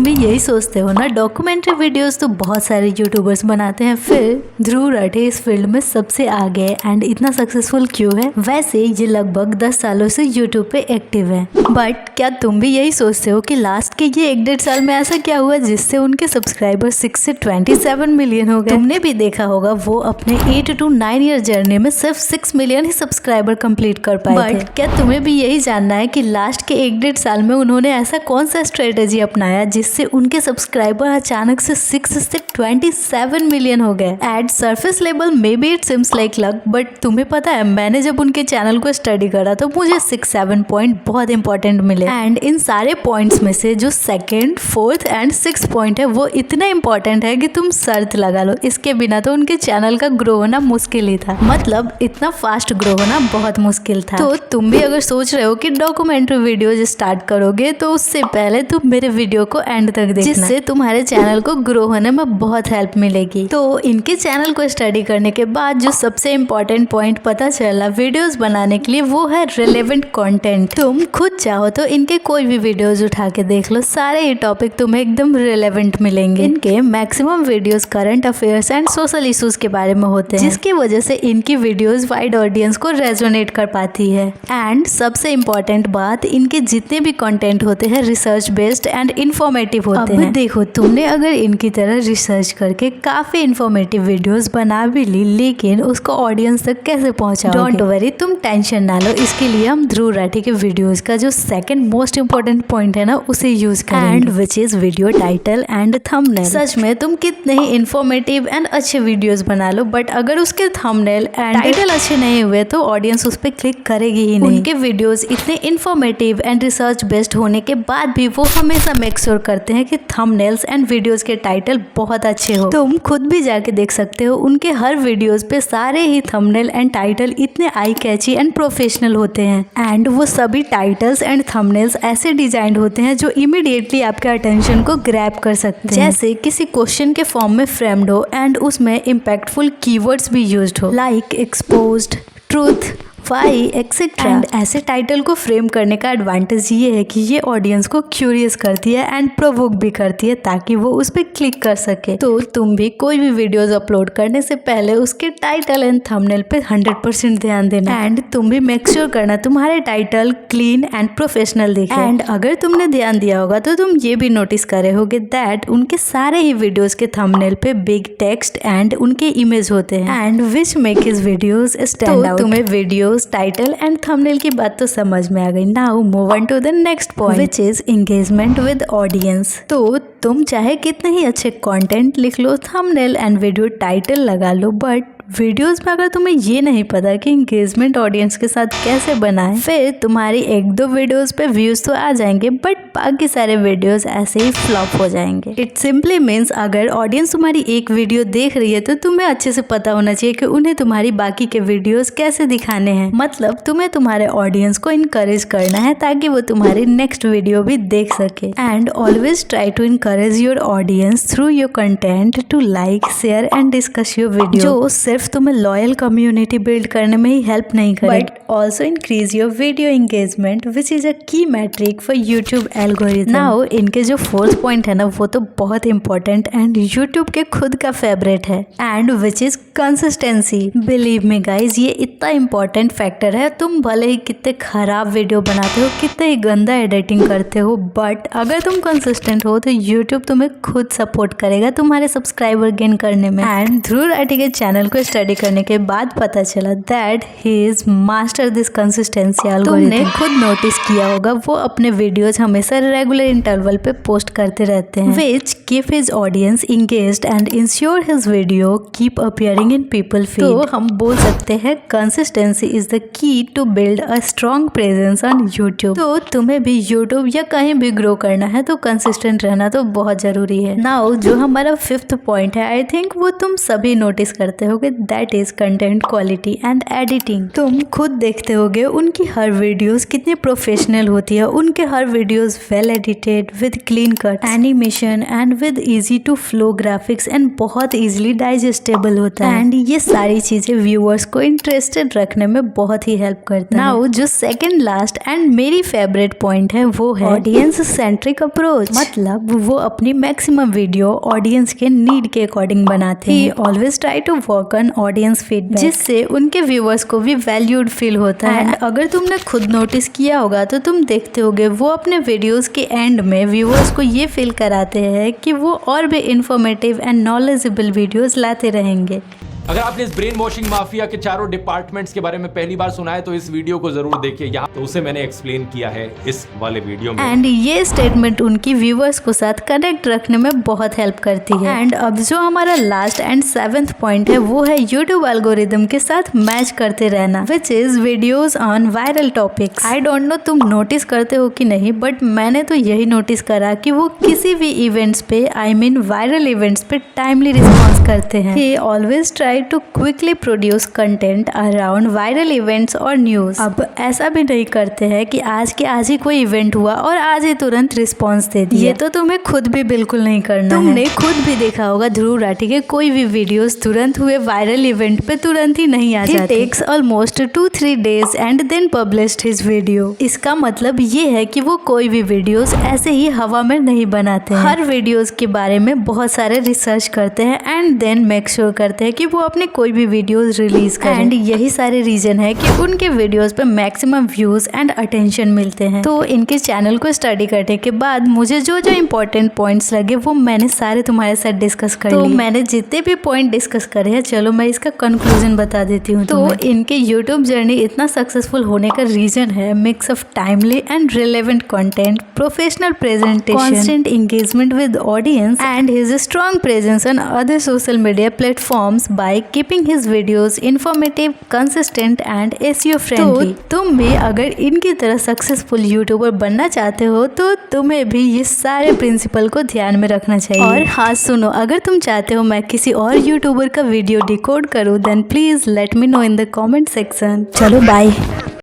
तुम भी यही सोचते हो ना, डॉक्यूमेंट्री वीडियोस तो बहुत सारे यूट्यूबर्स बनाते हैं, फिर ध्रुव राठे इस फील्ड में सबसे आगे है एंड इतना सक्सेसफुल क्यों है? वैसे ये लगभग 10 सालों से यूट्यूब पे एक्टिव है, बट क्या तुम भी यही सोचते हो कि लास्ट के ये 1-1.5 साल में ऐसा क्या हुआ जिससे उनके सब्सक्राइबर 6 से 27 मिलियन हो गए? तुमने भी देखा होगा वो अपने 8 to 9 ईयर जर्नी में सिर्फ 6 मिलियन ही सब्सक्राइबर कंप्लीट कर पाए थे। क्या तुम्हें भी यही जानना है कि लास्ट के 1-1.5 साल में उन्होंने ऐसा कौन सा स्ट्रेटेजी अपनाया जिससे उनके सब्सक्राइबर अचानक से 6 से 27 मिलियन हो गए? At surface level may be it seems like luck, but तुम्हें पता है मैंने जब उनके चैनल को स्टडी करा तो मुझे 6-7 पॉइंट बहुत इंपॉर्टेंट मिले एंड इन सारे पॉइंट्स में से जो 2nd, 4th and 6th point है वो इतना इंपॉर्टेंट है कि तुम शर्त लगा लो, इसके बिना तो उनके चैनल का ग्रो होना मुश्किल ही था। मतलब इतना फास्ट ग्रो होना बहुत मुश्किल था। तो तुम भी अगर सोच रहे हो कि डॉक्यूमेंट्री वीडियो स्टार्ट करोगे तो उससे पहले तुम मेरे वीडियो को एंड तक देखना, जिससे तुम्हारे चैनल को ग्रो होने में बहुत हेल्प मिलेगी। तो इनके चैनल को स्टडी करने के बाद जो सबसे इम्पोर्टेंट पॉइंट पता चला वीडियोस बनाने के लिए वो है रिलेवेंट कंटेंट। तुम खुद चाहो तो इनके कोई भी वीडियोस उठा के देख लो, सारे ये टॉपिक तुम्हें एकदम रिलेवेंट मिलेंगे। इनके maximum videos current affairs and social issues के बारे में होते हैं, जिसकी वजह से इनकी वीडियोस वाइड ऑडियंस को रेजोनेट कर पाती है। एंड सबसे इम्पोर्टेंट बात, इनके जितने भी कंटेंट होते हैं रिसर्च बेस्ड एंड इन्फॉर्मेटिव होते हैं। देखो तुमने अगर इनकी तरह रिसर्च करके काफी इन्फॉर्मेटिव वीडियोस बना भी ली, लेकिन उसको ऑडियंस तक कैसे पहुंचाओगे? डोंट वरी, तुम टेंशन ना लो, इसके लिए हम ध्रुव राठे के वीडियोस का जो सेकंड मोस्ट इम्पोर्टेंट पॉइंट है ना उसे यूज करेंगे, and which is video title and thumbnail. सच में तुम कितने ही इन्फॉर्मेटिव एंड अच्छे वीडियोस बना लो, बट अगर उसके थंबनेल एंड टाइटल अच्छे नहीं हुए तो ऑडियंस उस पर क्लिक करेगी ही नहीं। उनके वीडियोस इतने इन्फॉर्मेटिव एंड रिसर्च बेस्ड होने के बाद भी वो हमेशा मेक श्योर करते हैं कि थंबनेल्स एंड वीडियोस के टाइटल बहुत अच्छे हो। तुम खुद भी जाके देख सकते हो, उनके हर वीडियोस पे सारे ही थंबनेल एंड टाइटल इतने आई कैची एंड प्रोफेशनल होते हैं, एंड वो सभी टाइटल्स एंड थंबनेल्स ऐसे डिजाइंड होते हैं जो इमीडिएटली आपके अटेंशन को ग्रैब कर सकते हैं, जैसे किसी क्वेश्चन के फॉर्म में फ्रेम्ड हो एंड उसमें इम्पैक्टफुल कीवर्ड्स भी यूज्ड हो, like exposed, truth, why etcetera. And ऐसे टाइटल को फ्रेम करने का एडवांटेज ये है कि ये ऑडियंस को क्यूरियस करती है एंड प्रोवोक भी करती है ताकि वो उस पर क्लिक कर सके। तो तुम भी कोई भी वीडियोस अपलोड करने से पहले उसके टाइटल एंड थंबनेल पे 100% ध्यान देना, एंड तुम भी मेक श्योर करना तुम्हारे टाइटल क्लीन एंड प्रोफेशनल दिखे। एंड अगर तुमने ध्यान दिया होगा तो तुम ये भी नोटिस करे होगे दैट उनके सारे ही वीडियोस के थंबनेल पे बिग टेक्स्ट एंड उनके इमेज होते हैं, and which make his videos stand out. तुम्हें वीडियोस टाइटल एंड थंबनेल की बात तो समझ में आ गई। Now move on to the next point, which is engagement with audience. तो तुम चाहे कितने ही अच्छे कंटेंट लिख लो, थंबनेल एंड वीडियो टाइटल लगा लो, बट वीडियोस में अगर तुम्हें ये नहीं पता कि एंगेजमेंट ऑडियंस के साथ कैसे बनाएं, फिर तुम्हारी 1-2 वीडियोस पे व्यूज तो आ जाएंगे बट बाकी सारे वीडियोस ऐसे ही फ्लॉप हो जाएंगे। इट सिंपली मीन्स अगर ऑडियंस तुम्हारी एक वीडियो देख रही है तो तुम्हें अच्छे से पता होना चाहिए कि उन्हें तुम्हारी बाकी के वीडियोस कैसे दिखाने हैं। मतलब तुम्हें तुम्हारे ऑडियंस को इनकरेज करना है ताकि वो तुम्हारी नेक्स्ट वीडियो भी देख सके। And always try to encourage your audience through your content to like, share and discuss your video, जो सिर्फ तुम्हें लॉयल कम्युनिटी बिल्ड करने में ही हेल्प नहीं करे but also increase your video engagement, which is a key metric for YouTube algorithm. Now इनके जो 4th point है ना वो तो बहुत इंपॉर्टेंट एंड यूट्यूब के खुद का फेवरेट है, and which is consistency. Believe me guys, ये इतना इंपॉर्टेंट फैक्टर है। तुम भले ही कितने खराब वीडियो बनाते हो, कितने ही गंदा एडिटिंग करते हो, बट अगर तुम कंसिस्टेंट हो तो यूट्यूब तुम्हें खुद सपोर्ट करेगा तुम्हारे सब्सक्राइबर गेन करने में। एंड ध्रुव राठे के चैनल को स्टडी करने के बाद पता चला that he is master this consistency algorithm. तुमने खुद नोटिस किया होगा वो अपने वीडियोस हमेशा रेगुलर इंटरवल पे पोस्ट करते रहते हैं, which keep his audience engaged and ensure his video keep appearing in people feed। तो हम बोल सकते हैं consistency is the key to build a strong presence on YouTube। तो तुम्हें भी YouTube या कहीं भी ग्रो करना है तो कंसिस्टेंट रहना तो बहुत जरूरी है। नाउ जो हमारा 5th पॉइंट है, आई थिंक वो तुम सभी नोटिस करते होगे that is content quality and editing. तुम खुद देखते होगे उनकी हर वीडियोस कितनी प्रोफेशनल होती है। उनके हर videos well edited with clean cut animation and with easy to flow graphics and बहुत इजीली डाइजेस्टेबल होता है। एंड ये सारी चीजें व्यूअर्स को इंटरेस्टेड रखने में बहुत ही हेल्प करता है। नाउ जो सेकंड लास्ट एंड मेरी फेवरेट पॉइंट है वो है ऑडियंस सेंट्रिक अप्रोच। मतलब वो अपनी मैक्सिमम वीडियो ऑडियंस के नीड के अकॉर्डिंग बनाते हैं। Always try to work on audience feedback, जिससे उनके व्यूअर्स को भी वैल्यूड फील होता है। एंड अगर तुमने खुद नोटिस किया होगा तो तुम देखते होगे वो अपने वीडियोस के एंड में व्यूअर्स को ये फील कराते हैं कि वो और भी इंफॉर्मेटिव एंड नॉलेजेबल वीडियोस लाते रहेंगे। अगर आपने इस ब्रेन वॉशिंग माफिया के चारों डिपार्टमेंट्स के बारे में पहली बार सुना है तो इस वीडियो को जरूर देखिए। यहाँ तो उसे मैंने एक्सप्लेन किया है इस वाले वीडियो में। एंड ये स्टेटमेंट उनकी व्यूअर्स को साथ कनेक्ट रखने में बहुत हेल्प करती है। एंड अब जो हमारा लास्ट एंड 7th पॉइंट है वो है यूट्यूब एल्गोरिदम के साथ मैच करते रहना, which is videos on viral topics. I don't know तुम नोटिस करते हो कि नहीं, बट मैंने तो यही नोटिस करा कि वो किसी भी इवेंट्स पे वायरल इवेंट्स पे टाइमली रिस्पॉन्स करते हैं। He always try to quickly produce content around viral events और न्यूज। अब ऐसा भी नहीं करते हैं कि आज के आज ही कोई इवेंट हुआ और आज ही तुरंत रिस्पॉन्स दे दिया। ये तो तुम्हें खुद भी बिल्कुल नहीं करना है। तुमने खुद भी देखा होगा ध्रुव राठी के कोई भी वीडियोस तुरंत हुए वायरल इवेंट पे तुरंत ही नहीं आ जाते। Takes almost 2-3 days and then published his video. इसका मतलब ये है कि वो कोई भी वीडियोस ऐसे ही हवा में नहीं बनाते हैं। हर वीडियोस के बारे में बहुत सारे रिसर्च करते हैं एंड देन मेक श्योर करते हैं कि वो अपने कोई भी वीडियोस रिलीज करें। एंड यही सारे रीजन है कि उनके वीडियोस पे मैक्सिमम व्यूज एंड अटेंशन मिलते हैं। तो इनके चैनल को स्टडी करने के बाद मुझे जो जो इम्पोर्टेंट पॉइंट्स लगे वो मैंने सारे तुम्हारे साथ डिस्कस कर लिए। तो मैंने जितने भी पॉइंट डिस्कस करे हैं, चलो मैं इसका कंक्लूजन बता देती हूँ। तो इनके यूट्यूब जर्नी इतना सक्सेसफुल होने का रीजन है mix of timely and relevant content, professional presentation, constant engagement with audience and his strong presence on other social media platforms by keeping his videos informative, consistent and SEO friendly. तो तुम भी अगर इनकी तरह successful YouTuber बनना चाहते हो तो तुम्हें भी ये सारे प्रिंसिपल को ध्यान में रखना चाहिए। और हाँ सुनो, अगर तुम चाहते हो मैं किसी और यूट्यूबर का वीडियो डिकोड करूँ then please let me know in the comment section. चलो बाय।